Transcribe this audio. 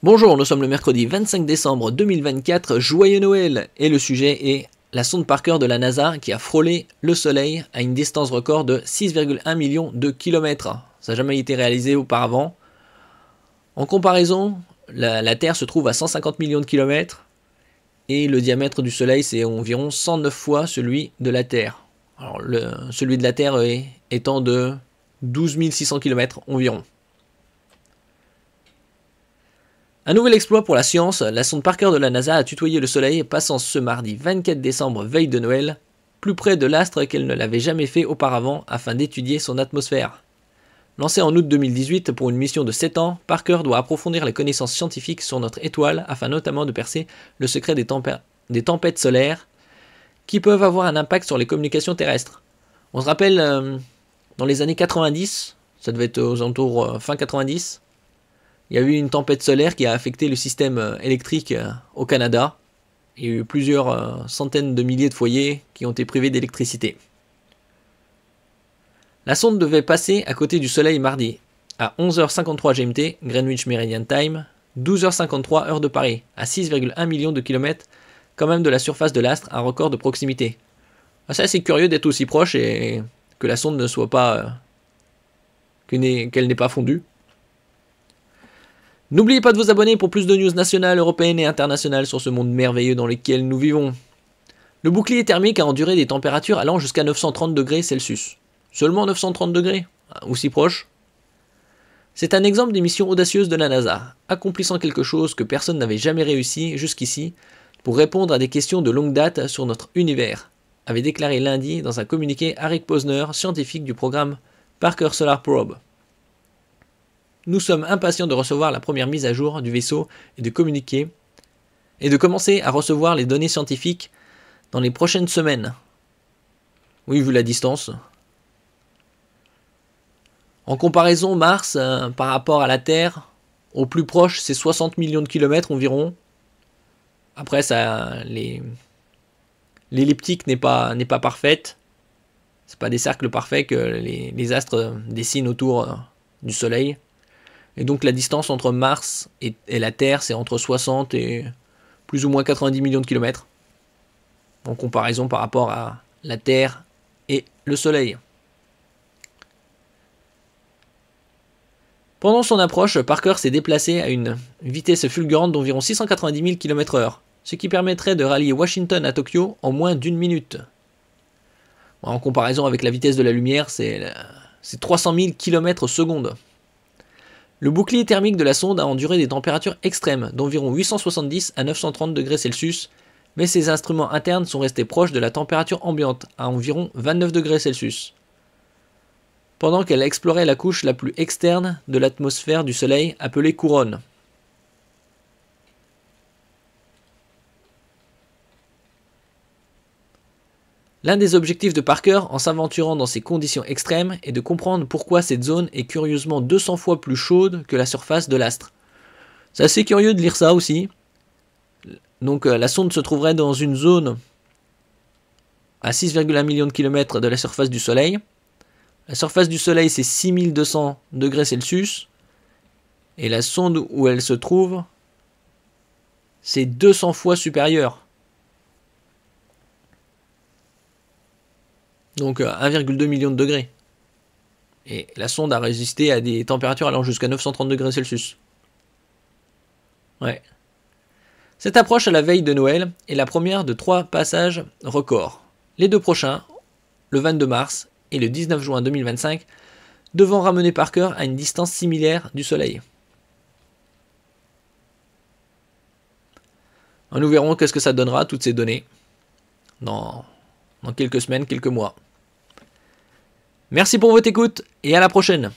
Bonjour, nous sommes le mercredi 25 décembre 2024, joyeux Noël! Et le sujet est la sonde Parker de la NASA qui a frôlé le Soleil à une distance record de 6,1 millions de kilomètres. Ça n'a jamais été réalisé auparavant. En comparaison, la Terre se trouve à 150 millions de kilomètres et le diamètre du Soleil c'est environ 109 fois celui de la Terre. Alors celui de la Terre étant de 12 600 km environ. Un nouvel exploit pour la science, la sonde Parker de la NASA a tutoyé le Soleil passant ce mardi 24 décembre, veille de Noël, plus près de l'astre qu'elle ne l'avait jamais fait auparavant afin d'étudier son atmosphère. Lancée en août 2018 pour une mission de 7 ans, Parker doit approfondir les connaissances scientifiques sur notre étoile afin notamment de percer le secret des tempêtes solaires qui peuvent avoir un impact sur les communications terrestres. On se rappelle, dans les années 90, ça devait être aux alentours fin 90, il y a eu une tempête solaire qui a affecté le système électrique au Canada. Il y a eu plusieurs centaines de milliers de foyers qui ont été privés d'électricité. La sonde devait passer à côté du Soleil mardi, à 11h53 GMT, Greenwich Meridian Time, 12h53 heure de Paris, à 6,1 millions de kilomètres, quand même de la surface de l'astre, un record de proximité. C'est assez curieux d'être aussi proche et que la sonde ne soit pas... qu'elle n'ait pas fondu. N'oubliez pas de vous abonner pour plus de news nationales, européennes et internationales sur ce monde merveilleux dans lequel nous vivons. Le bouclier thermique a enduré des températures allant jusqu'à 930 degrés Celsius. Seulement 930 degrés, aussi proche. C'est un exemple des missions audacieuses de la NASA, accomplissant quelque chose que personne n'avait jamais réussi jusqu'ici pour répondre à des questions de longue date sur notre univers, avait déclaré lundi dans un communiqué Eric Posner, scientifique du programme Parker Solar Probe. Nous sommes impatients de recevoir la première mise à jour du vaisseau et de communiquer et de commencer à recevoir les données scientifiques dans les prochaines semaines. Oui, vu la distance. En comparaison, Mars, par rapport à la Terre, au plus proche, c'est 60 millions de kilomètres environ. Après, l'elliptique n'est pas parfaite. C'est pas des cercles parfaits que les astres dessinent autour du Soleil. Et donc la distance entre Mars et la Terre, c'est entre 60 et plus ou moins 90 millions de kilomètres. En comparaison par rapport à la Terre et le Soleil. Pendant son approche, Parker s'est déplacé à une vitesse fulgurante d'environ 690 000 km/h, ce qui permettrait de rallier Washington à Tokyo en moins d'une minute. En comparaison avec la vitesse de la lumière, c'est 300 000 km/s. Le bouclier thermique de la sonde a enduré des températures extrêmes d'environ 870 à 930 degrés Celsius, mais ses instruments internes sont restés proches de la température ambiante, à environ 29 degrés Celsius, pendant qu'elle explorait la couche la plus externe de l'atmosphère du Soleil, appelée couronne. L'un des objectifs de Parker en s'aventurant dans ces conditions extrêmes est de comprendre pourquoi cette zone est curieusement 200 fois plus chaude que la surface de l'astre. C'est assez curieux de lire ça aussi. Donc la sonde se trouverait dans une zone à 6,1 millions de kilomètres de la surface du Soleil. La surface du Soleil c'est 6200 degrés Celsius. Et la sonde où elle se trouve, c'est 200 fois supérieur. Donc 1,2 million de degrés. Et la sonde a résisté à des températures allant jusqu'à 930 degrés Celsius. Ouais. Cette approche à la veille de Noël est la première de 3 passages records. Les 2 prochains, le 22 mars et le 19 juin 2025, devant ramener Parker à une distance similaire du Soleil. Nous verrons qu'est-ce que ça donnera, toutes ces données, dans quelques semaines, quelques mois. Merci pour votre écoute et à la prochaine.